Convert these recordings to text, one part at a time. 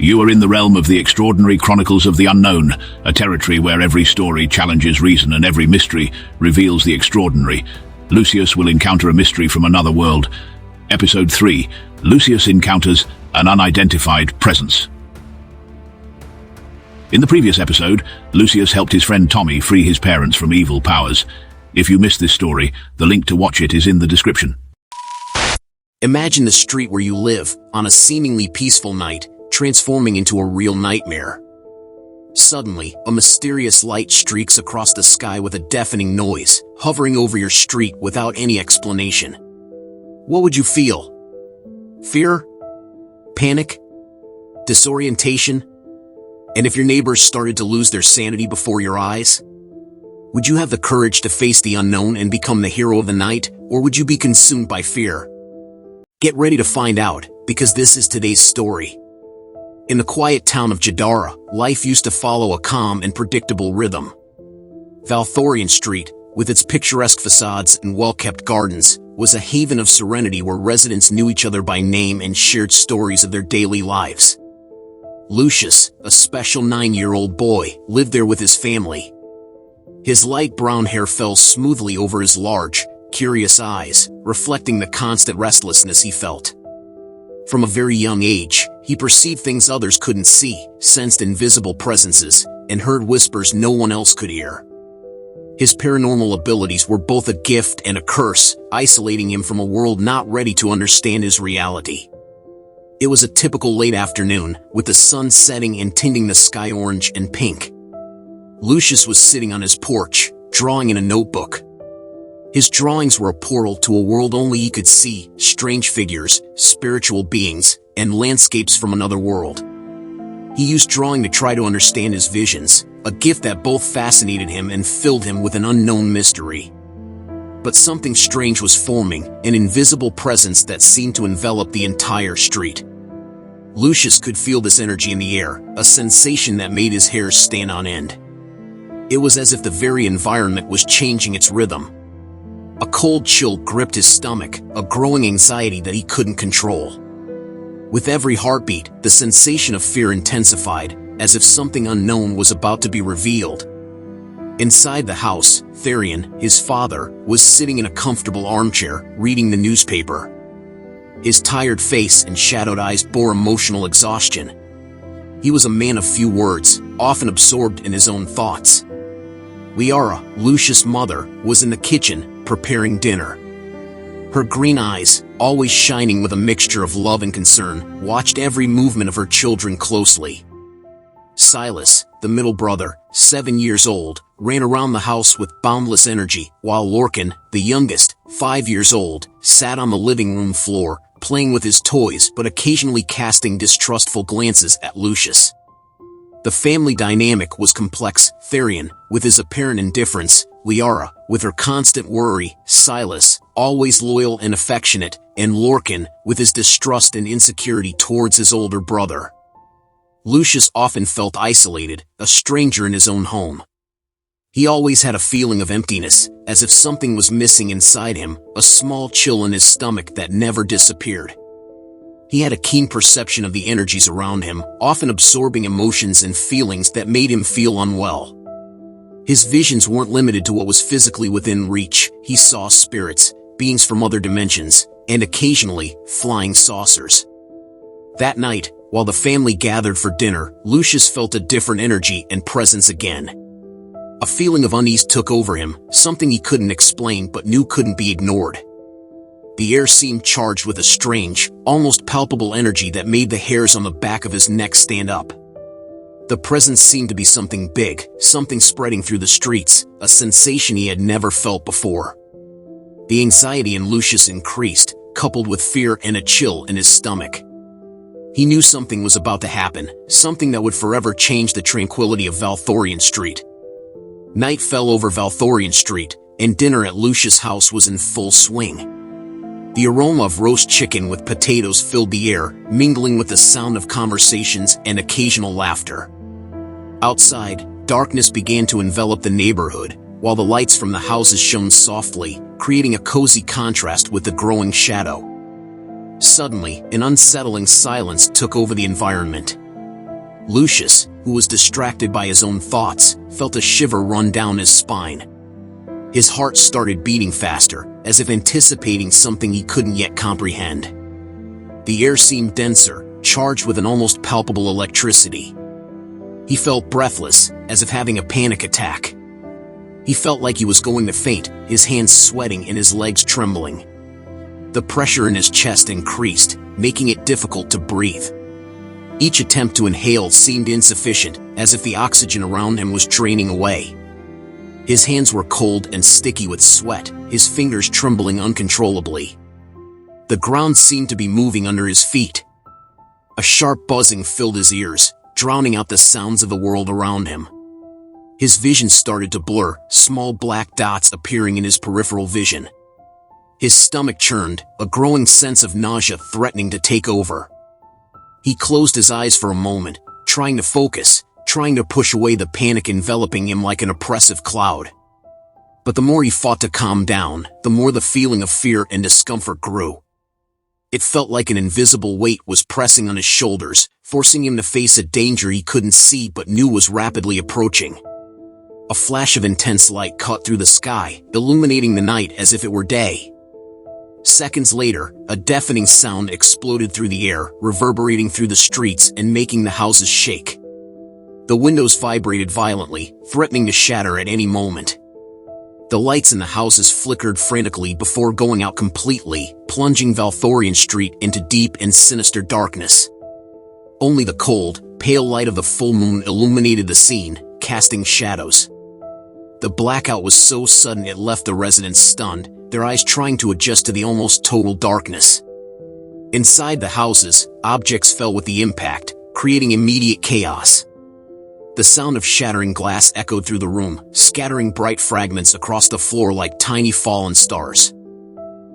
You are in the realm of the extraordinary chronicles of the unknown, a territory where every story challenges reason and every mystery reveals the extraordinary. Lucius will encounter a mystery from another world. Episode 3. Lucius encounters an unidentified presence. In the previous episode, Lucius helped his friend Tommy free his parents from evil powers. If you missed this story, the link to watch it is in the description. Imagine the street where you live, on a seemingly peaceful night, transforming into a real nightmare. Suddenly, a mysterious light streaks across the sky with a deafening noise, hovering over your street without any explanation. What would you feel? Fear? Panic? Disorientation? And if your neighbors started to lose their sanity before your eyes? Would you have the courage to face the unknown and become the hero of the night, or would you be consumed by fear? Get ready to find out, because this is today's story. In the quiet town of Jadara, life used to follow a calm and predictable rhythm. Valthorion Street, with its picturesque facades and well-kept gardens, was a haven of serenity where residents knew each other by name and shared stories of their daily lives. Lucius, a special 9-year-old boy, lived there with his family. His light brown hair fell smoothly over his large, curious eyes, reflecting the constant restlessness he felt. From a very young age, he perceived things others couldn't see, sensed invisible presences, and heard whispers no one else could hear. His paranormal abilities were both a gift and a curse, isolating him from a world not ready to understand his reality. It was a typical late afternoon, with the sun setting and tinting the sky orange and pink. Lucius was sitting on his porch, drawing in a notebook. His drawings were a portal to a world only he could see, strange figures, spiritual beings, and landscapes from another world. He used drawing to try to understand his visions, a gift that both fascinated him and filled him with an unknown mystery. But something strange was forming, an invisible presence that seemed to envelop the entire street. Lucius could feel this energy in the air, a sensation that made his hair stand on end. It was as if the very environment was changing its rhythm. A cold chill gripped his stomach, a growing anxiety that he couldn't control. With every heartbeat, the sensation of fear intensified, as if something unknown was about to be revealed. Inside the house, Therion, his father, was sitting in a comfortable armchair, reading the newspaper. His tired face and shadowed eyes bore emotional exhaustion. He was a man of few words, often absorbed in his own thoughts. Liara, Lucius' mother, was in the kitchen, preparing dinner. Her green eyes, always shining with a mixture of love and concern, watched every movement of her children closely. Silas, the middle brother, 7 years old, ran around the house with boundless energy, while Lorcan, the youngest, 5 years old, sat on the living room floor, playing with his toys but occasionally casting distrustful glances at Lucius. The family dynamic was complex. Therion, with his apparent indifference, Liara, with her constant worry, Silas, always loyal and affectionate, and Lorcan, with his distrust and insecurity towards his older brother. Lucius often felt isolated, a stranger in his own home. He always had a feeling of emptiness, as if something was missing inside him, a small chill in his stomach that never disappeared. He had a keen perception of the energies around him, often absorbing emotions and feelings that made him feel unwell. His visions weren't limited to what was physically within reach. He saw spirits, beings from other dimensions, and occasionally, flying saucers. That night, while the family gathered for dinner, Lucius felt a different energy and presence again. A feeling of unease took over him, something he couldn't explain but knew couldn't be ignored. The air seemed charged with a strange, almost palpable energy that made the hairs on the back of his neck stand up. The presence seemed to be something big, something spreading through the streets, a sensation he had never felt before. The anxiety in Lucius increased, coupled with fear and a chill in his stomach. He knew something was about to happen, something that would forever change the tranquility of Valthorion Street. Night fell over Valthorion Street, and dinner at Lucius' house was in full swing. The aroma of roast chicken with potatoes filled the air, mingling with the sound of conversations and occasional laughter. Outside, darkness began to envelop the neighborhood, while the lights from the houses shone softly, creating a cozy contrast with the growing shadow. Suddenly, an unsettling silence took over the environment. Lucius, who was distracted by his own thoughts, felt a shiver run down his spine. His heart started beating faster, as if anticipating something he couldn't yet comprehend. The air seemed denser, charged with an almost palpable electricity. He felt breathless, as if having a panic attack. He felt like he was going to faint, his hands sweating and his legs trembling. The pressure in his chest increased, making it difficult to breathe. Each attempt to inhale seemed insufficient, as if the oxygen around him was draining away. His hands were cold and sticky with sweat, his fingers trembling uncontrollably. The ground seemed to be moving under his feet. A sharp buzzing filled his ears, drowning out the sounds of the world around him. His vision started to blur, small black dots appearing in his peripheral vision. His stomach churned, a growing sense of nausea threatening to take over. He closed his eyes for a moment, trying to focus, trying to push away the panic enveloping him like an oppressive cloud. But the more he fought to calm down, the more the feeling of fear and discomfort grew. It felt like an invisible weight was pressing on his shoulders, forcing him to face a danger he couldn't see but knew was rapidly approaching. A flash of intense light cut through the sky, illuminating the night as if it were day. Seconds later, a deafening sound exploded through the air, reverberating through the streets and making the houses shake. The windows vibrated violently, threatening to shatter at any moment. The lights in the houses flickered frantically before going out completely, plunging Valthorion Street into deep and sinister darkness. Only the cold, pale light of the full moon illuminated the scene, casting shadows. The blackout was so sudden it left the residents stunned, their eyes trying to adjust to the almost total darkness. Inside the houses, objects fell with the impact, creating immediate chaos. The sound of shattering glass echoed through the room, scattering bright fragments across the floor like tiny fallen stars.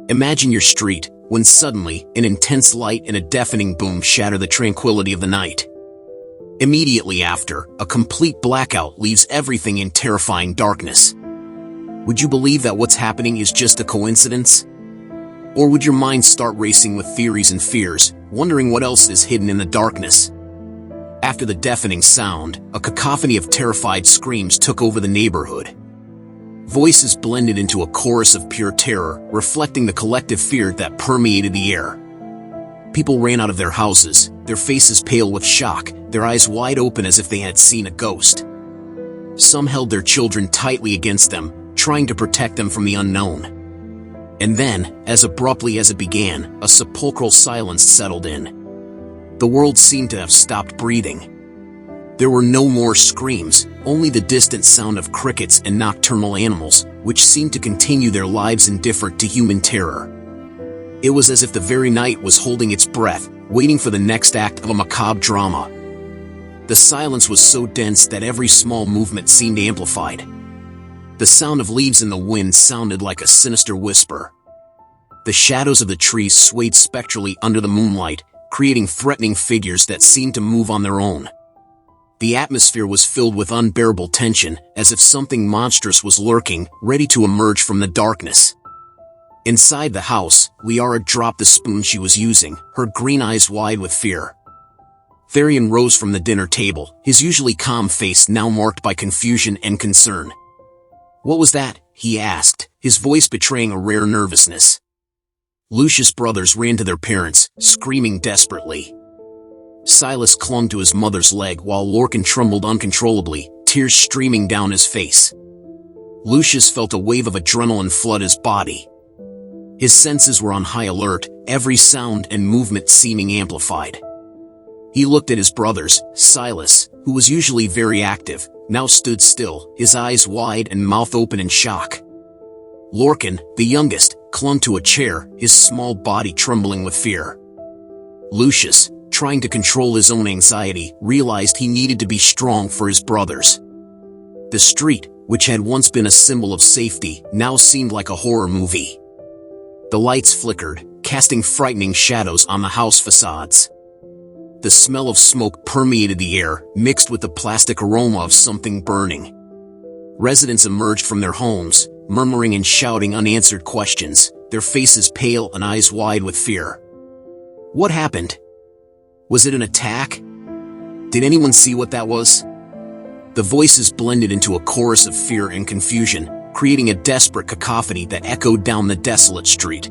Imagine your street, when suddenly, an intense light and a deafening boom shatter the tranquility of the night. Immediately after, a complete blackout leaves everything in terrifying darkness. Would you believe that what's happening is just a coincidence? Or would your mind start racing with theories and fears, wondering what else is hidden in the darkness? After the deafening sound, a cacophony of terrified screams took over the neighborhood. Voices blended into a chorus of pure terror, reflecting the collective fear that permeated the air. People ran out of their houses, their faces pale with shock, their eyes wide open as if they had seen a ghost. Some held their children tightly against them, trying to protect them from the unknown. And then, as abruptly as it began, a sepulchral silence settled in. The world seemed to have stopped breathing. There were no more screams, only the distant sound of crickets and nocturnal animals, which seemed to continue their lives indifferent to human terror. It was as if the very night was holding its breath, waiting for the next act of a macabre drama. The silence was so dense that every small movement seemed amplified. The sound of leaves in the wind sounded like a sinister whisper. The shadows of the trees swayed spectrally under the moonlight, creating threatening figures that seemed to move on their own. The atmosphere was filled with unbearable tension, as if something monstrous was lurking, ready to emerge from the darkness. Inside the house, Liara dropped the spoon she was using, her green eyes wide with fear. Therion rose from the dinner table, his usually calm face now marked by confusion and concern. "What was that?" he asked, his voice betraying a rare nervousness. Lucius' brothers ran to their parents, screaming desperately. Silas clung to his mother's leg while Lorcan trembled uncontrollably, tears streaming down his face. Lucius felt a wave of adrenaline flood his body. His senses were on high alert, every sound and movement seeming amplified. He looked at his brothers. Silas, who was usually very active, now stood still, his eyes wide and mouth open in shock. Lorcan, the youngest, clung to a chair, his small body trembling with fear. Lucius, trying to control his own anxiety, realized he needed to be strong for his brothers. The street, which had once been a symbol of safety, now seemed like a horror movie. The lights flickered, casting frightening shadows on the house facades. The smell of smoke permeated the air, mixed with the plastic aroma of something burning. Residents emerged from their homes, murmuring and shouting unanswered questions, their faces pale and eyes wide with fear. What happened? Was it an attack? Did anyone see what that was? The voices blended into a chorus of fear and confusion, creating a desperate cacophony that echoed down the desolate street.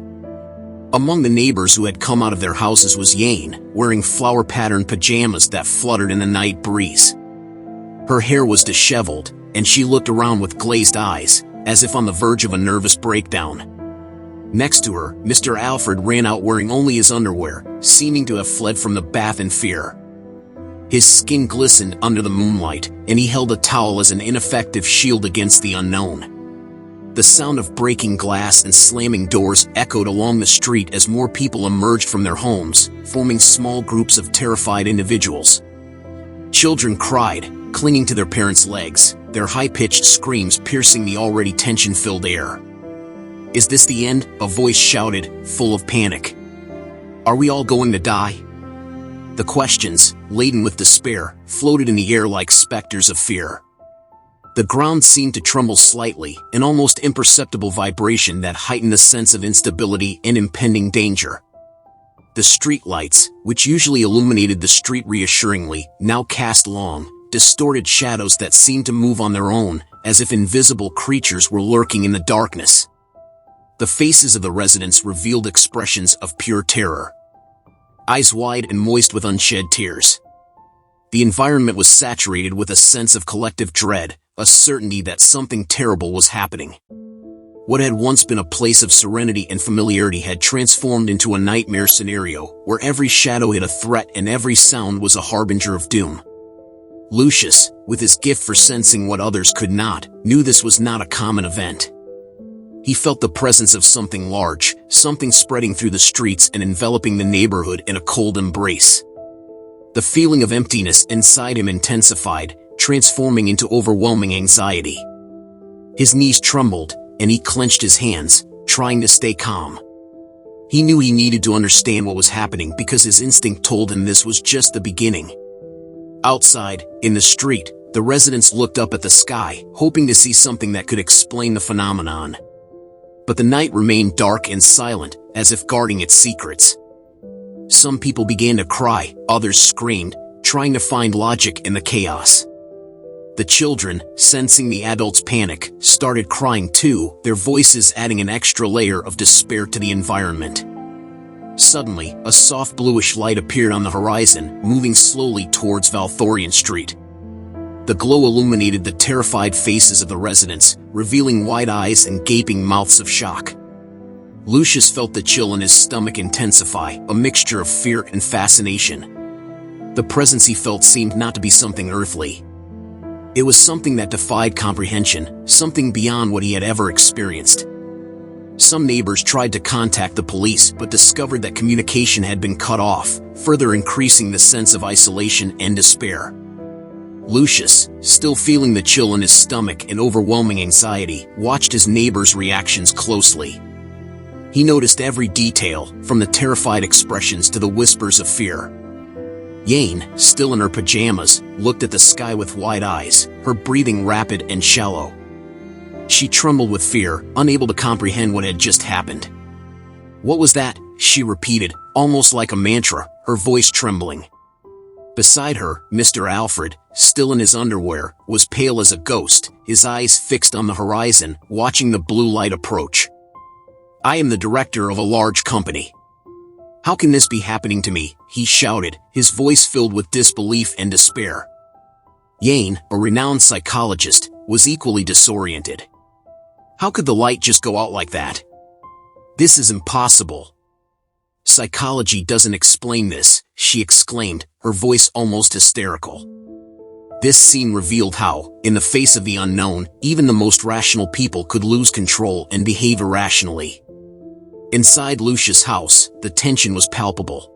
Among the neighbors who had come out of their houses was Yane, wearing flower-patterned pajamas that fluttered in the night breeze. Her hair was disheveled, and she looked around with glazed eyes, as if on the verge of a nervous breakdown. Next to her, Mr. Alfred ran out wearing only his underwear, seeming to have fled from the bath in fear. His skin glistened under the moonlight, and he held a towel as an ineffective shield against the unknown. The sound of breaking glass and slamming doors echoed along the street as more people emerged from their homes, forming small groups of terrified individuals. Children cried, clinging to their parents' legs, their high-pitched screams piercing the already tension-filled air. "Is this the end?" a voice shouted, full of panic. "Are we all going to die?" The questions, laden with despair, floated in the air like specters of fear. The ground seemed to tremble slightly, an almost imperceptible vibration that heightened the sense of instability and impending danger. The street lights, which usually illuminated the street reassuringly, now cast long, distorted shadows that seemed to move on their own, as if invisible creatures were lurking in the darkness. The faces of the residents revealed expressions of pure terror. Eyes wide and moist with unshed tears. The environment was saturated with a sense of collective dread, a certainty that something terrible was happening. What had once been a place of serenity and familiarity had transformed into a nightmare scenario, where every shadow hid a threat and every sound was a harbinger of doom. Lucius, with his gift for sensing what others could not, knew this was not a common event. He felt the presence of something large, something spreading through the streets and enveloping the neighborhood in a cold embrace. The feeling of emptiness inside him intensified, transforming into overwhelming anxiety. His knees trembled, and he clenched his hands, trying to stay calm. He knew he needed to understand what was happening because his instinct told him this was just the beginning. Outside, in the street, the residents looked up at the sky, hoping to see something that could explain the phenomenon. But the night remained dark and silent, as if guarding its secrets. Some people began to cry, others screamed, trying to find logic in the chaos. The children, sensing the adults' panic, started crying too, their voices adding an extra layer of despair to the environment. Suddenly, a soft bluish light appeared on the horizon, moving slowly towards Valthorion Street. The glow illuminated the terrified faces of the residents, revealing wide eyes and gaping mouths of shock. Lucius felt the chill in his stomach intensify, a mixture of fear and fascination. The presence he felt seemed not to be something earthly. It was something that defied comprehension, something beyond what he had ever experienced. Some neighbors tried to contact the police but discovered that communication had been cut off, further increasing the sense of isolation and despair. Lucius, still feeling the chill in his stomach and overwhelming anxiety, watched his neighbors' reactions closely. He noticed every detail, from the terrified expressions to the whispers of fear. Yane, still in her pajamas, looked at the sky with wide eyes, her breathing rapid and shallow. She trembled with fear, unable to comprehend what had just happened. "What was that?" she repeated, almost like a mantra, her voice trembling. Beside her, Mr. Alfred, still in his underwear, was pale as a ghost, his eyes fixed on the horizon, watching the blue light approach. "I am the director of a large company. How can this be happening to me?" he shouted, his voice filled with disbelief and despair. Yane, a renowned psychologist, was equally disoriented. "How could the light just go out like that? This is impossible. Psychology doesn't explain this," she exclaimed, her voice almost hysterical. This scene revealed how, in the face of the unknown, even the most rational people could lose control and behave irrationally. Inside Lucius' house, the tension was palpable.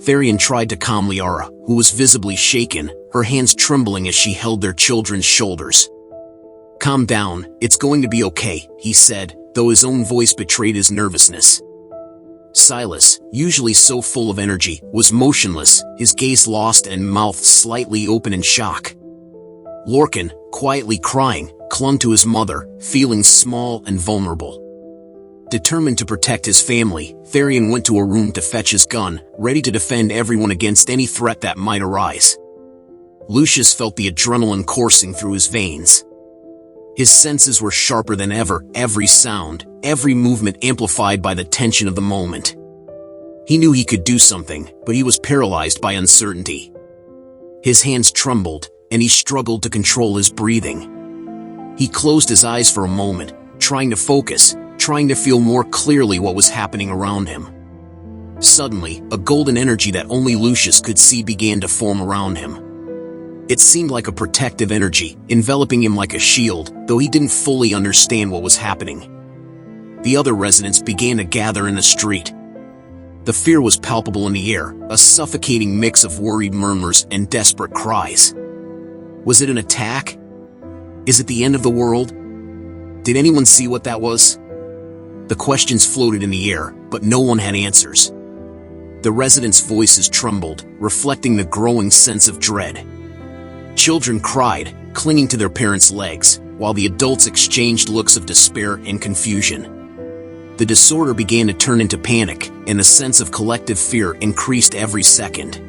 Therian tried to calm Liara, who was visibly shaken, her hands trembling as she held their children's shoulders. "Calm down, it's going to be okay," he said, though his own voice betrayed his nervousness. Silas, usually so full of energy, was motionless, his gaze lost and mouth slightly open in shock. Lorcan, quietly crying, clung to his mother, feeling small and vulnerable. Determined to protect his family, Therian went to a room to fetch his gun, ready to defend everyone against any threat that might arise. Lucius felt the adrenaline coursing through his veins. His senses were sharper than ever, every sound, every movement amplified by the tension of the moment. He knew he could do something, but he was paralyzed by uncertainty. His hands trembled, and he struggled to control his breathing. He closed his eyes for a moment, trying to focus, trying to feel more clearly what was happening around him. Suddenly, a golden energy that only Lucius could see began to form around him. It seemed like a protective energy, enveloping him like a shield, though he didn't fully understand what was happening. The other residents began to gather in the street. The fear was palpable in the air, a suffocating mix of worried murmurs and desperate cries. Was it an attack? Is it the end of the world? Did anyone see what that was? The questions floated in the air, but no one had answers. The residents' voices trembled, reflecting the growing sense of dread. Children cried, clinging to their parents' legs, while the adults exchanged looks of despair and confusion. The disorder began to turn into panic, and the sense of collective fear increased every second.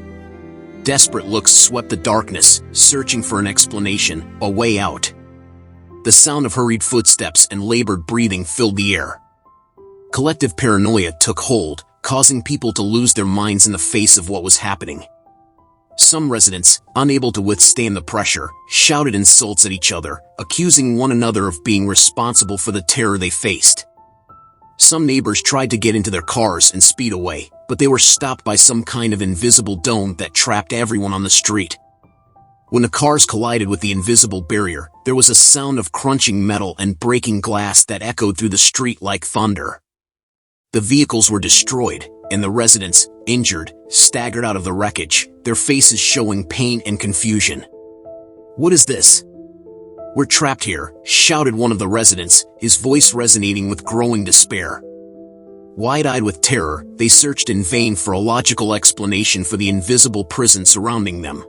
Desperate looks swept the darkness, searching for an explanation, a way out. The sound of hurried footsteps and labored breathing filled the air. Collective paranoia took hold, causing people to lose their minds in the face of what was happening. Some residents, unable to withstand the pressure, shouted insults at each other, accusing one another of being responsible for the terror they faced. Some neighbors tried to get into their cars and speed away, but they were stopped by some kind of invisible dome that trapped everyone on the street. When the cars collided with the invisible barrier, there was a sound of crunching metal and breaking glass that echoed through the street like thunder. The vehicles were destroyed, and the residents, injured, staggered out of the wreckage, their faces showing pain and confusion. "What is this? We're trapped here," shouted one of the residents, his voice resonating with growing despair. Wide-eyed with terror, they searched in vain for a logical explanation for the invisible prison surrounding them.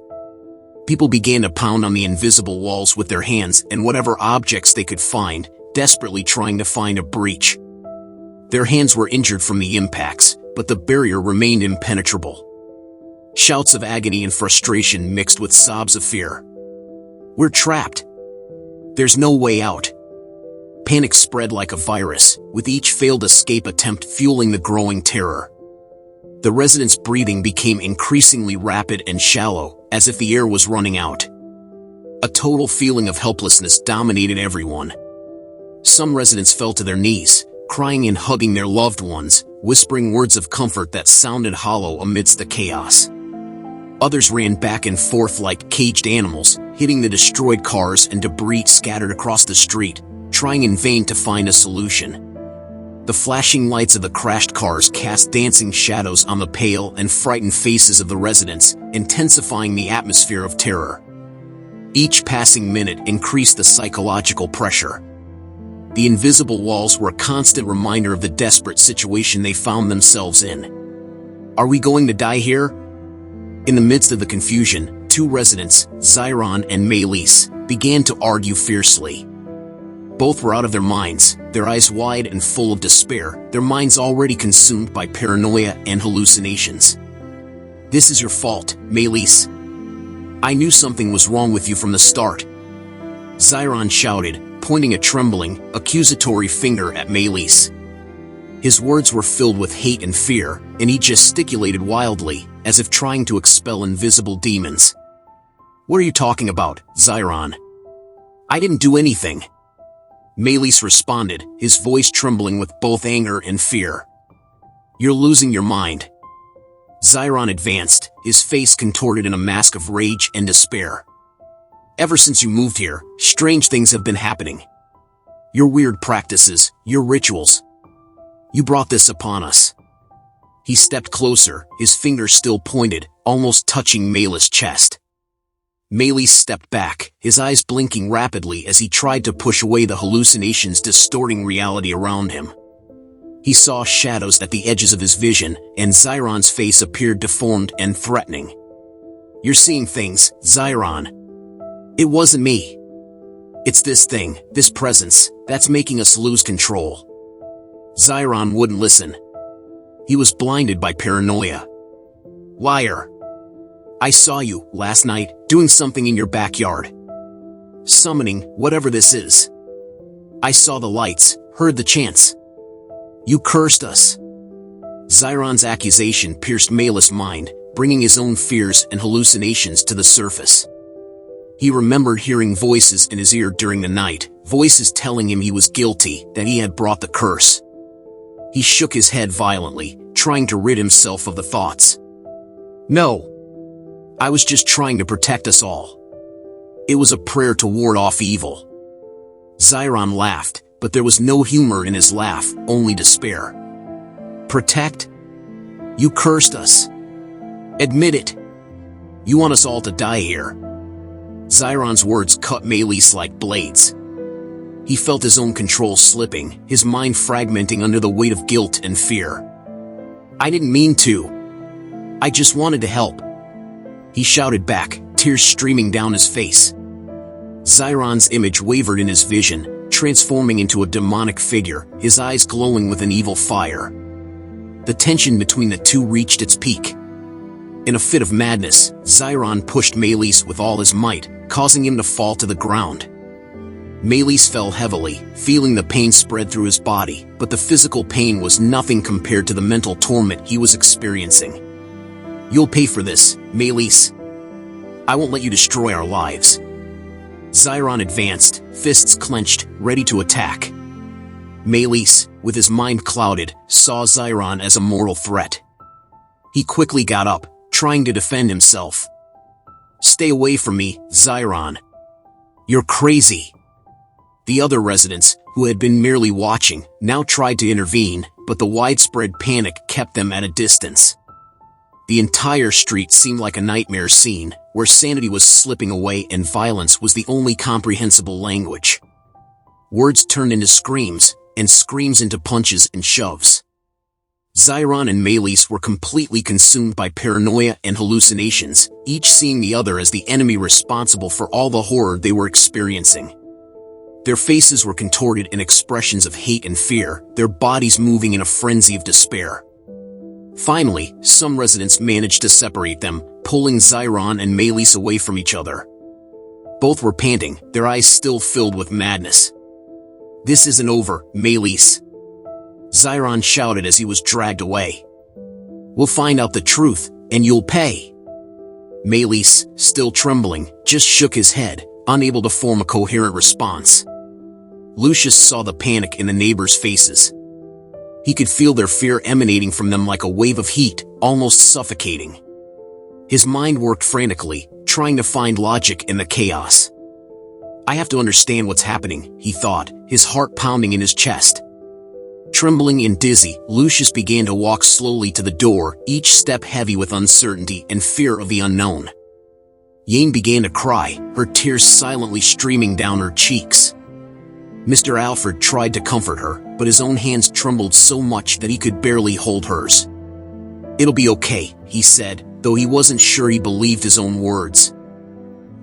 People began to pound on the invisible walls with their hands and whatever objects they could find, desperately trying to find a breach. Their hands were injured from the impacts, but the barrier remained impenetrable. Shouts of agony and frustration mixed with sobs of fear. "We're trapped. There's no way out." Panic spread like a virus, with each failed escape attempt fueling the growing terror. The residents' breathing became increasingly rapid and shallow, as if the air was running out. A total feeling of helplessness dominated everyone. Some residents fell to their knees, crying and hugging their loved ones, whispering words of comfort that sounded hollow amidst the chaos. Others ran back and forth like caged animals, hitting the destroyed cars and debris scattered across the street, trying in vain to find a solution. The flashing lights of the crashed cars cast dancing shadows on the pale and frightened faces of the residents, intensifying the atmosphere of terror. Each passing minute increased the psychological pressure. The invisible walls were a constant reminder of the desperate situation they found themselves in. "Are we going to die here?" In the midst of the confusion, two residents, Zyron and Maelys, began to argue fiercely. Both were out of their minds, their eyes wide and full of despair, their minds already consumed by paranoia and hallucinations. "This is your fault, Maelys. I knew something was wrong with you from the start," Zyron shouted, pointing a trembling, accusatory finger at Maelys. His words were filled with hate and fear, and he gesticulated wildly, as if trying to expel invisible demons. "What are you talking about, Zyron? I didn't do anything," Maelys responded, his voice trembling with both anger and fear. "You're losing your mind." Zyron advanced, his face contorted in a mask of rage and despair. "Ever since you moved here, strange things have been happening. Your weird practices, your rituals. You brought this upon us." He stepped closer, his finger still pointed, almost touching Maelys' chest. Maelys stepped back, his eyes blinking rapidly as he tried to push away the hallucinations distorting reality around him. He saw shadows at the edges of his vision, and Zyron's face appeared deformed and threatening. "You're seeing things, Zyron. It wasn't me. It's this thing, this presence, that's making us lose control." Zyron wouldn't listen. He was blinded by paranoia. "Liar. I saw you, last night, doing something in your backyard. Summoning whatever this is. I saw the lights, heard the chants. You cursed us. Zyron's accusation pierced Malus' mind, bringing his own fears and hallucinations to the surface. He remembered hearing voices in his ear during the night, voices telling him he was guilty, that he had brought the curse. He shook his head violently, trying to rid himself of the thoughts. No. I was just trying to protect us all. It was a prayer to ward off evil. Zyron laughed, but there was no humor in his laugh, only despair. Protect? You cursed us. Admit it. You want us all to die here. Zyron's words cut Malus like blades. He felt his own control slipping, his mind fragmenting under the weight of guilt and fear. I didn't mean to. I just wanted to help. He shouted back, tears streaming down his face. Zyron's image wavered in his vision, transforming into a demonic figure, his eyes glowing with an evil fire. The tension between the two reached its peak. In a fit of madness, Zyron pushed Malus with all his might, causing him to fall to the ground. Malus fell heavily, feeling the pain spread through his body, but the physical pain was nothing compared to the mental torment he was experiencing. You'll pay for this, Malus. I won't let you destroy our lives. Zyron advanced, fists clenched, ready to attack. Malus, with his mind clouded, saw Zyron as a mortal threat. He quickly got up, trying to defend himself. Stay away from me, Zyron. You're crazy. The other residents, who had been merely watching, now tried to intervene, but the widespread panic kept them at a distance. The entire street seemed like a nightmare scene, where sanity was slipping away and violence was the only comprehensible language. Words turned into screams, and screams into punches and shoves. Zyron and Malus were completely consumed by paranoia and hallucinations, each seeing the other as the enemy responsible for all the horror they were experiencing. Their faces were contorted in expressions of hate and fear, their bodies moving in a frenzy of despair. Finally, some residents managed to separate them, pulling Zyron and Malus away from each other. Both were panting, their eyes still filled with madness. This isn't over, Malus. Zyron shouted as he was dragged away. We'll find out the truth, and you'll pay. Malus, still trembling, just shook his head, unable to form a coherent response. Lucius saw the panic in the neighbors' faces. He could feel their fear emanating from them like a wave of heat, almost suffocating. His mind worked frantically, trying to find logic in the chaos. I have to understand what's happening, he thought, his heart pounding in his chest. Trembling and dizzy, Lucius began to walk slowly to the door, each step heavy with uncertainty and fear of the unknown. Yane began to cry, her tears silently streaming down her cheeks. Mr. Alfred tried to comfort her, but his own hands trembled so much that he could barely hold hers. It'll be okay, he said, though he wasn't sure he believed his own words.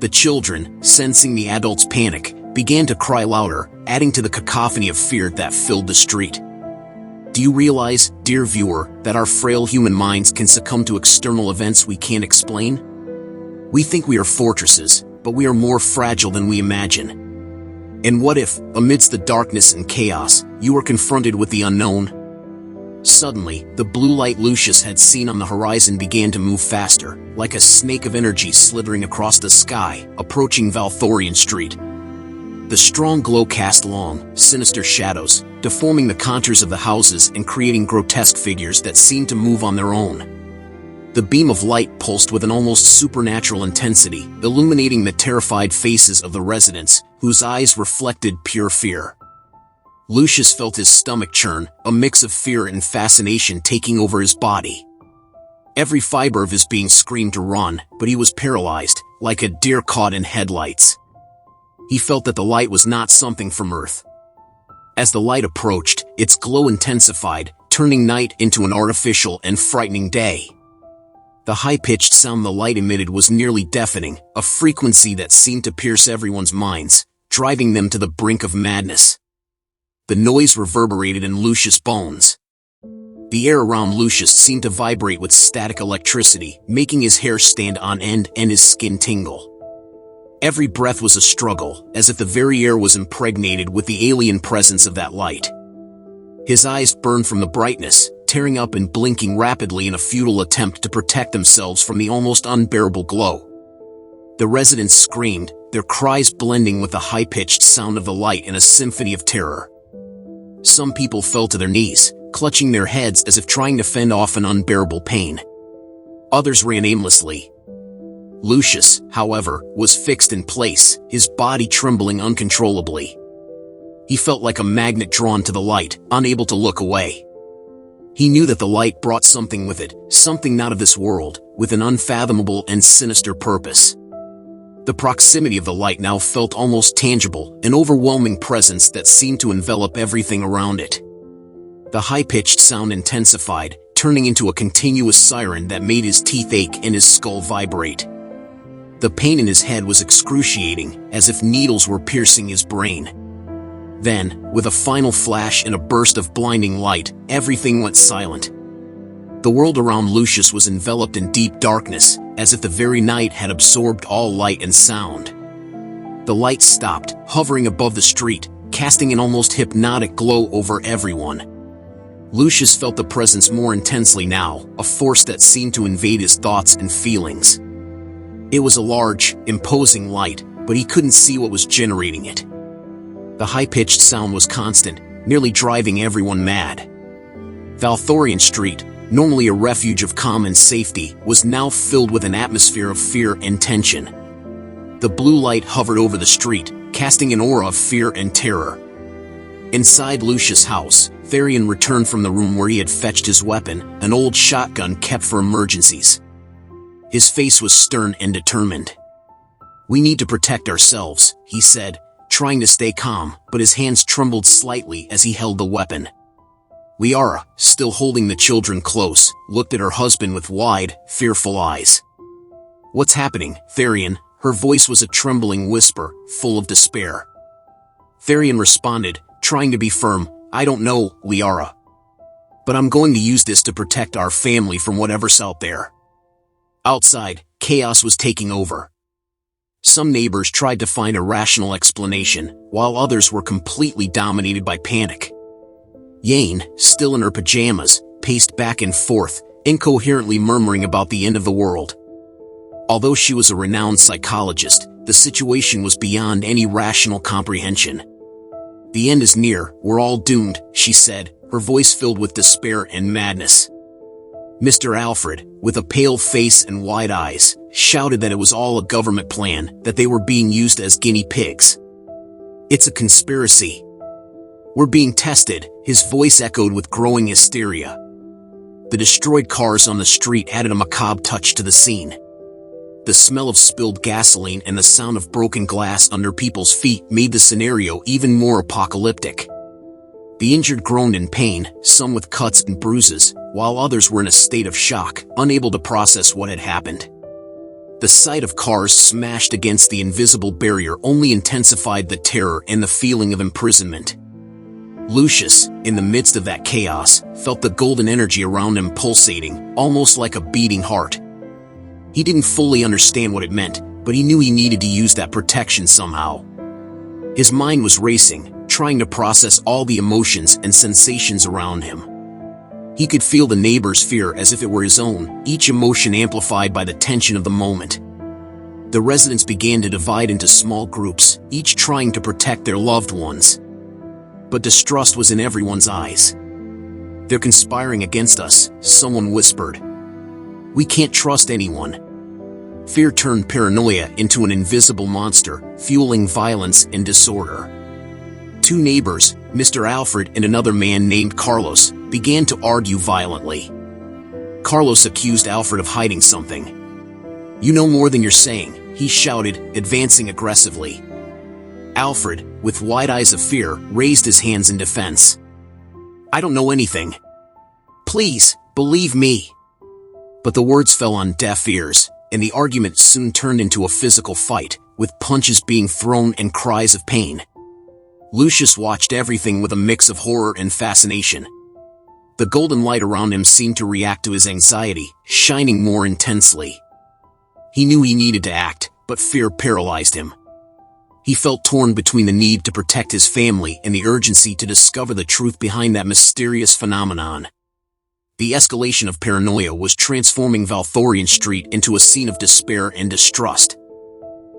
The children, sensing the adults' panic, began to cry louder, adding to the cacophony of fear that filled the street. Do you realize, dear viewer, that our frail human minds can succumb to external events we can't explain? We think we are fortresses, but we are more fragile than we imagine. And what if, amidst the darkness and chaos, you were confronted with the unknown? Suddenly, the blue light Lucius had seen on the horizon began to move faster, like a snake of energy slithering across the sky, approaching Valthorion Street. The strong glow cast long, sinister shadows, deforming the contours of the houses and creating grotesque figures that seemed to move on their own. The beam of light pulsed with an almost supernatural intensity, illuminating the terrified faces of the residents, whose eyes reflected pure fear. Lucius felt his stomach churn, a mix of fear and fascination taking over his body. Every fiber of his being screamed to run, but he was paralyzed, like a deer caught in headlights. He felt that the light was not something from Earth. As the light approached, its glow intensified, turning night into an artificial and frightening day. The high-pitched sound the light emitted was nearly deafening, a frequency that seemed to pierce everyone's minds, driving them to the brink of madness. The noise reverberated in Lucius' bones. The air around Lucius seemed to vibrate with static electricity, making his hair stand on end and his skin tingle. Every breath was a struggle, as if the very air was impregnated with the alien presence of that light. His eyes burned from the brightness, tearing up and blinking rapidly in a futile attempt to protect themselves from the almost unbearable glow. The residents screamed, their cries blending with the high-pitched sound of the light in a symphony of terror. Some people fell to their knees, clutching their heads as if trying to fend off an unbearable pain. Others ran aimlessly. Lucius, however, was fixed in place, his body trembling uncontrollably. He felt like a magnet drawn to the light, unable to look away. He knew that the light brought something with it, something not of this world, with an unfathomable and sinister purpose. The proximity of the light now felt almost tangible, an overwhelming presence that seemed to envelop everything around it. The high-pitched sound intensified, turning into a continuous siren that made his teeth ache and his skull vibrate. The pain in his head was excruciating, as if needles were piercing his brain. Then, with a final flash and a burst of blinding light, everything went silent. The world around Lucius was enveloped in deep darkness, as if the very night had absorbed all light and sound. The light stopped, hovering above the street, casting an almost hypnotic glow over everyone. Lucius felt the presence more intensely now, a force that seemed to invade his thoughts and feelings. It was a large, imposing light, but he couldn't see what was generating it. The high-pitched sound was constant, nearly driving everyone mad. Valthorion Street, normally a refuge of calm and safety, was now filled with an atmosphere of fear and tension. The blue light hovered over the street, casting an aura of fear and terror. Inside Lucius' house, Valthorion returned from the room where he had fetched his weapon, an old shotgun kept for emergencies. His face was stern and determined. "We need to protect ourselves," he said, trying to stay calm, but his hands trembled slightly as he held the weapon. Liara, still holding the children close, looked at her husband with wide, fearful eyes. "What's happening, Valthorion?" Her voice was a trembling whisper, full of despair. Valthorion responded, trying to be firm, "I don't know, Liara. But I'm going to use this to protect our family from whatever's out there." Outside, chaos was taking over. Some neighbors tried to find a rational explanation, while others were completely dominated by panic. Yane, still in her pajamas, paced back and forth, incoherently murmuring about the end of the world. Although she was a renowned psychologist, the situation was beyond any rational comprehension. "The end is near, we're all doomed," she said, her voice filled with despair and madness. Mr. Alfred, with a pale face and wide eyes, shouted that it was all a government plan, that they were being used as guinea pigs. "It's a conspiracy. We're being tested," his voice echoed with growing hysteria. The destroyed cars on the street added a macabre touch to the scene. The smell of spilled gasoline and the sound of broken glass under people's feet made the scenario even more apocalyptic. The injured groaned in pain, some with cuts and bruises, while others were in a state of shock, unable to process what had happened. The sight of cars smashed against the invisible barrier only intensified the terror and the feeling of imprisonment. Lucius, in the midst of that chaos, felt the golden energy around him pulsating, almost like a beating heart. He didn't fully understand what it meant, but he knew he needed to use that protection somehow. His mind was racing, trying to process all the emotions and sensations around him. He could feel the neighbor's fear as if it were his own, each emotion amplified by the tension of the moment. The residents began to divide into small groups, each trying to protect their loved ones. But distrust was in everyone's eyes. "They're conspiring against us," someone whispered. "We can't trust anyone." Fear turned paranoia into an invisible monster, fueling violence and disorder. Two neighbors, Mr. Alfred and another man named Carlos, began to argue violently. Carlos accused Alfred of hiding something. "You know more than you're saying," he shouted, advancing aggressively. Alfred, with wide eyes of fear, raised his hands in defense. "I don't know anything. Please, believe me." But the words fell on deaf ears, and the argument soon turned into a physical fight, with punches being thrown and cries of pain. Lucius watched everything with a mix of horror and fascination. The golden light around him seemed to react to his anxiety, shining more intensely. He knew he needed to act, but fear paralyzed him. He felt torn between the need to protect his family and the urgency to discover the truth behind that mysterious phenomenon. The escalation of paranoia was transforming Valthorion Street into a scene of despair and distrust.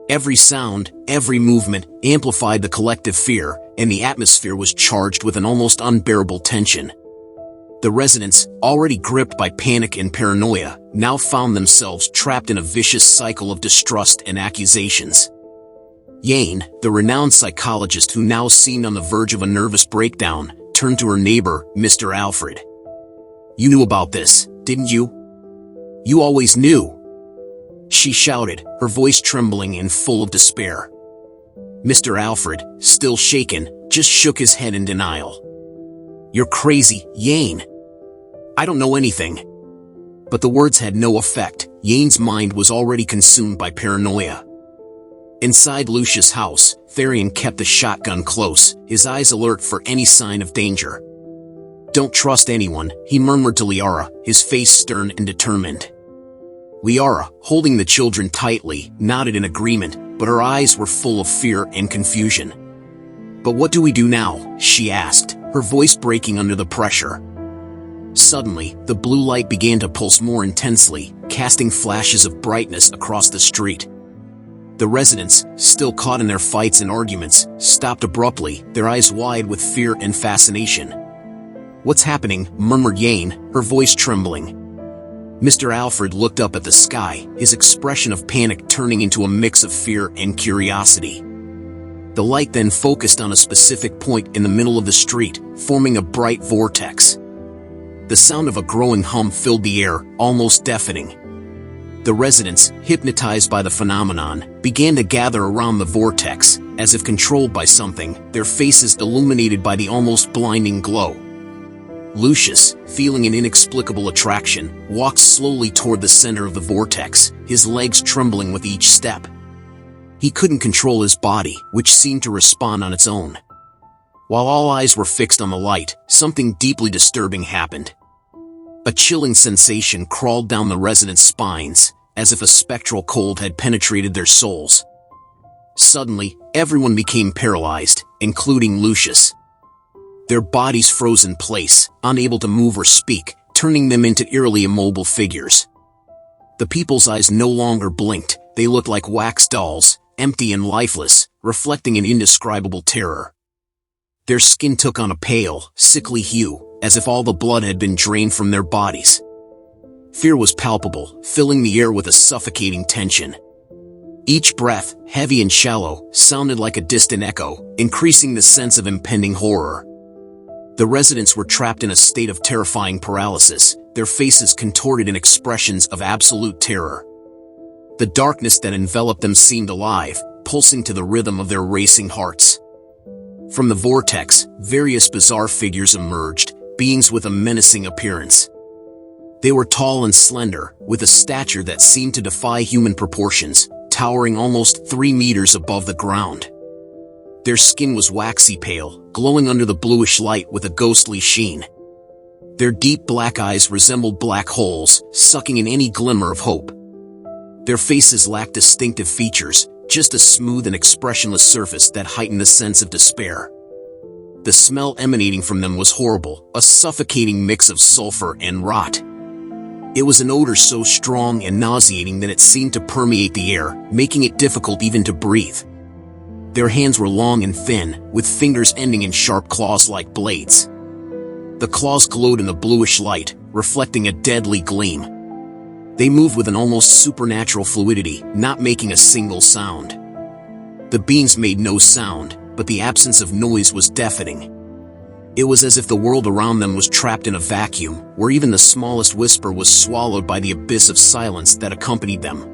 Every sound, every movement amplified the collective fear, and the atmosphere was charged with an almost unbearable tension. The residents, already gripped by panic and paranoia, now found themselves trapped in a vicious cycle of distrust and accusations. Yane, the renowned psychologist who now seemed on the verge of a nervous breakdown, turned to her neighbor, Mr. Alfred. "You knew about this, didn't you? You always knew," she shouted, her voice trembling and full of despair. Mr. Alfred, still shaken, just shook his head in denial. "You're crazy, Yane. I don't know anything." But the words had no effect. Yane's mind was already consumed by paranoia. Inside Lucius' house, Therion kept the shotgun close, his eyes alert for any sign of danger. "Don't trust anyone," he murmured to Liara, his face stern and determined. Liara, holding the children tightly, nodded in agreement, but her eyes were full of fear and confusion. "But what do we do now?" she asked, her voice breaking under the pressure. Suddenly, the blue light began to pulse more intensely, casting flashes of brightness across the street. The residents, still caught in their fights and arguments, stopped abruptly, their eyes wide with fear and fascination. "What's happening?" murmured Yane, her voice trembling. Mr. Alfred looked up at the sky, his expression of panic turning into a mix of fear and curiosity. The light then focused on a specific point in the middle of the street, forming a bright vortex. The sound of a growing hum filled the air, almost deafening. The residents, hypnotized by the phenomenon, began to gather around the vortex, as if controlled by something, their faces illuminated by the almost blinding glow. Lucius, feeling an inexplicable attraction, walked slowly toward the center of the vortex, his legs trembling with each step. He couldn't control his body, which seemed to respond on its own. While all eyes were fixed on the light, something deeply disturbing happened. A chilling sensation crawled down the residents' spines, as if a spectral cold had penetrated their souls. Suddenly, everyone became paralyzed, including Lucius. Their bodies froze in place, unable to move or speak, turning them into eerily immobile figures. The people's eyes no longer blinked, they looked like wax dolls, empty and lifeless, reflecting an indescribable terror. Their skin took on a pale, sickly hue, as if all the blood had been drained from their bodies. Fear was palpable, filling the air with a suffocating tension. Each breath, heavy and shallow, sounded like a distant echo, increasing the sense of impending horror. The residents were trapped in a state of terrifying paralysis, their faces contorted in expressions of absolute terror. The darkness that enveloped them seemed alive, pulsing to the rhythm of their racing hearts. From the vortex, various bizarre figures emerged, beings with a menacing appearance. They were tall and slender, with a stature that seemed to defy human proportions, towering almost 3 meters above the ground. Their skin was waxy pale, glowing under the bluish light with a ghostly sheen. Their deep black eyes resembled black holes, sucking in any glimmer of hope. Their faces lacked distinctive features, just a smooth and expressionless surface that heightened the sense of despair. The smell emanating from them was horrible, a suffocating mix of sulfur and rot. It was an odor so strong and nauseating that it seemed to permeate the air, making it difficult even to breathe. Their hands were long and thin, with fingers ending in sharp claws like blades. The claws glowed in the bluish light, reflecting a deadly gleam. They moved with an almost supernatural fluidity, not making a single sound. The beings made no sound, but the absence of noise was deafening. It was as if the world around them was trapped in a vacuum, where even the smallest whisper was swallowed by the abyss of silence that accompanied them.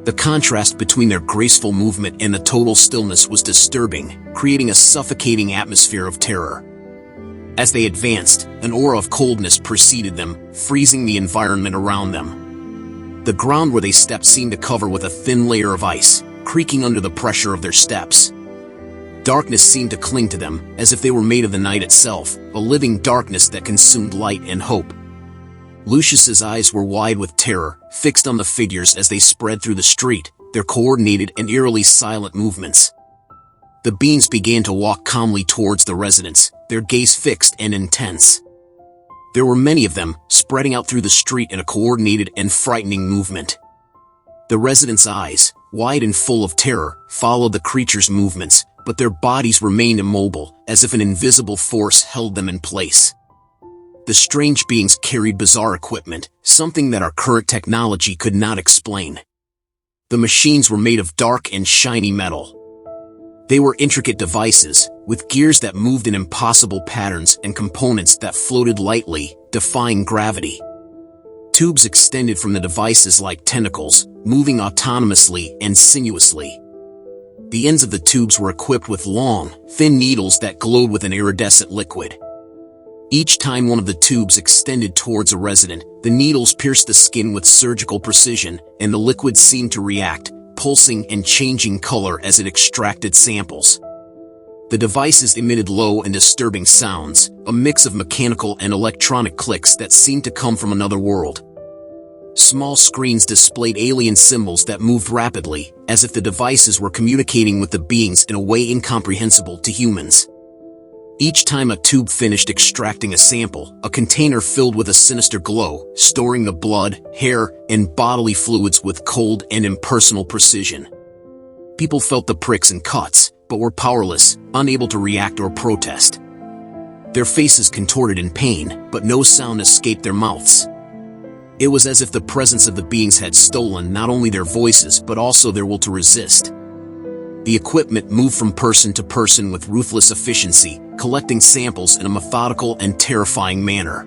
The contrast between their graceful movement and the total stillness was disturbing, creating a suffocating atmosphere of terror. As they advanced, an aura of coldness preceded them, freezing the environment around them. The ground where they stepped seemed to cover with a thin layer of ice, creaking under the pressure of their steps. Darkness seemed to cling to them, as if they were made of the night itself, a living darkness that consumed light and hope. Lucius's eyes were wide with terror, fixed on the figures as they spread through the street, their coordinated and eerily silent movements. The beings began to walk calmly towards the residents, their gaze fixed and intense. There were many of them, spreading out through the street in a coordinated and frightening movement. The residents' eyes, wide and full of terror, followed the creatures' movements, but their bodies remained immobile, as if an invisible force held them in place. The strange beings carried bizarre equipment, something that our current technology could not explain. The machines were made of dark and shiny metal. They were intricate devices, with gears that moved in impossible patterns and components that floated lightly, defying gravity. Tubes extended from the devices like tentacles, moving autonomously and sinuously. The ends of the tubes were equipped with long, thin needles that glowed with an iridescent liquid. Each time one of the tubes extended towards a resident, the needles pierced the skin with surgical precision, and the liquid seemed to react, pulsing and changing color as it extracted samples. The devices emitted low and disturbing sounds, a mix of mechanical and electronic clicks that seemed to come from another world. Small screens displayed alien symbols that moved rapidly, as if the devices were communicating with the beings in a way incomprehensible to humans. Each time a tube finished extracting a sample, a container filled with a sinister glow, storing the blood, hair, and bodily fluids with cold and impersonal precision. People felt the pricks and cuts, but were powerless, unable to react or protest. Their faces contorted in pain, but no sound escaped their mouths. It was as if the presence of the beings had stolen not only their voices but also their will to resist. The equipment moved from person to person with ruthless efficiency, collecting samples in a methodical and terrifying manner.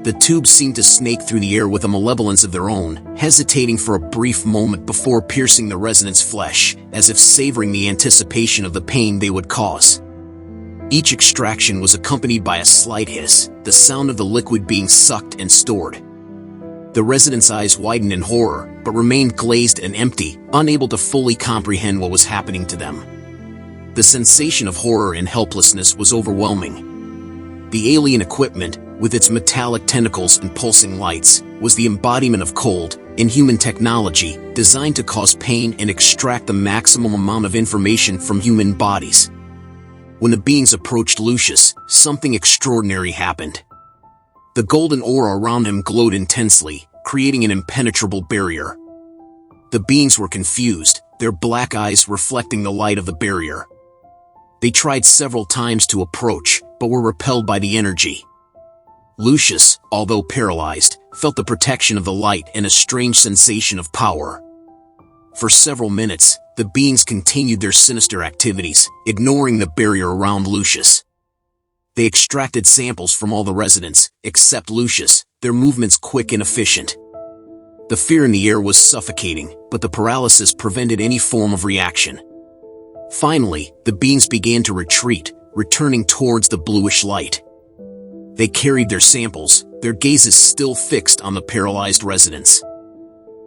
The tubes seemed to snake through the air with a malevolence of their own, hesitating for a brief moment before piercing the resident's flesh, as if savoring the anticipation of the pain they would cause. Each extraction was accompanied by a slight hiss, the sound of the liquid being sucked and stored. The residents' eyes widened in horror, but remained glazed and empty, unable to fully comprehend what was happening to them. The sensation of horror and helplessness was overwhelming. The alien equipment, with its metallic tentacles and pulsing lights, was the embodiment of cold, inhuman technology, designed to cause pain and extract the maximum amount of information from human bodies. When the beings approached Lucius, something extraordinary happened. The golden aura around him glowed intensely, creating an impenetrable barrier. The beings were confused, their black eyes reflecting the light of the barrier. They tried several times to approach, but were repelled by the energy. Lucius, although paralyzed, felt the protection of the light and a strange sensation of power. For several minutes, the beings continued their sinister activities, ignoring the barrier around Lucius. They extracted samples from all the residents, except Lucius, their movements quick and efficient. The fear in the air was suffocating, but the paralysis prevented any form of reaction. Finally, the beings began to retreat, returning towards the bluish light. They carried their samples, their gazes still fixed on the paralyzed residents.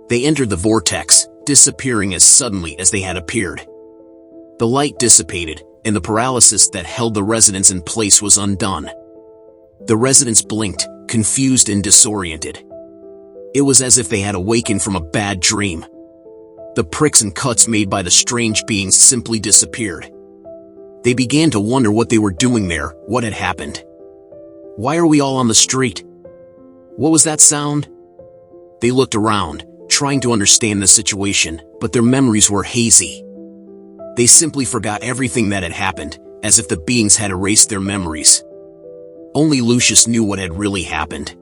They entered the vortex, disappearing as suddenly as they had appeared. The light dissipated, and the paralysis that held the residents in place was undone. The residents blinked, confused and disoriented. It was as if they had awakened from a bad dream. The pricks and cuts made by the strange beings simply disappeared. They began to wonder what they were doing there, what had happened. Why are we all on the street? What was that sound? They looked around, trying to understand the situation, but their memories were hazy. They simply forgot everything that had happened, as if the beings had erased their memories. Only Lucius knew what had really happened.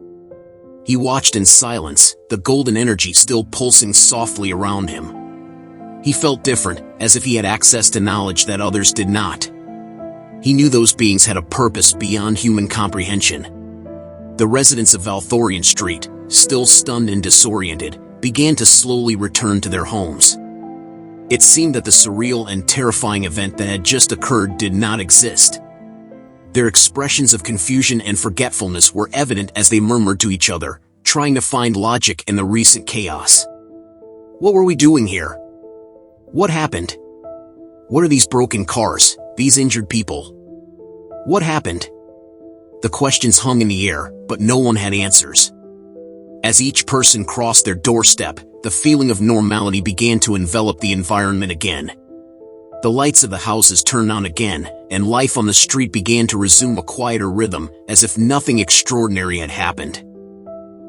He watched in silence, the golden energy still pulsing softly around him. He felt different, as if he had access to knowledge that others did not. He knew those beings had a purpose beyond human comprehension. The residents of Valthorion Street, still stunned and disoriented, began to slowly return to their homes. It seemed that the surreal and terrifying event that had just occurred did not exist. Their expressions of confusion and forgetfulness were evident as they murmured to each other, trying to find logic in the recent chaos. What were we doing here? What happened? What are these broken cars, these injured people? What happened? The questions hung in the air, but no one had answers. As each person crossed their doorstep, the feeling of normality began to envelop the environment again. The lights of the houses turned on again, and life on the street began to resume a quieter rhythm, as if nothing extraordinary had happened.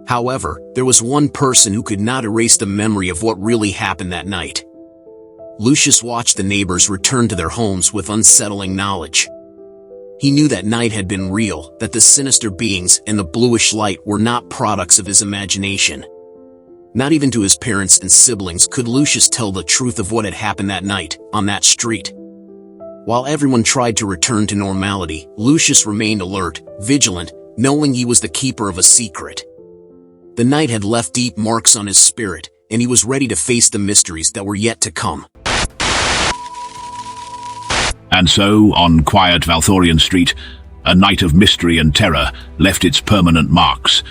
However, there was one person who could not erase the memory of what really happened that night. Lucius watched the neighbors return to their homes with unsettling knowledge. He knew that night had been real, that the sinister beings and the bluish light were not products of his imagination. Not even to his parents and siblings could Lucius tell the truth of what had happened that night, on that street. While everyone tried to return to normality, Lucius remained alert, vigilant, knowing he was the keeper of a secret. The night had left deep marks on his spirit, and he was ready to face the mysteries that were yet to come. And so, on quiet Valthorion Street, a night of mystery and terror left its permanent marks.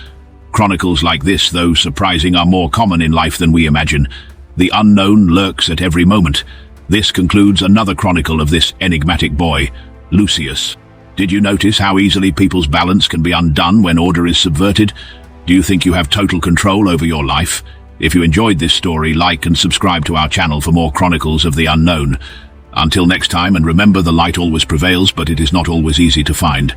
Chronicles like this, though surprising, are more common in life than we imagine. The unknown lurks at every moment. This concludes another chronicle of this enigmatic boy, Lucius. Did you notice how easily people's balance can be undone when order is subverted? Do you think you have total control over your life? If you enjoyed this story, like and subscribe to our channel for more chronicles of the unknown. Until next time, and remember, the light always prevails, but it is not always easy to find.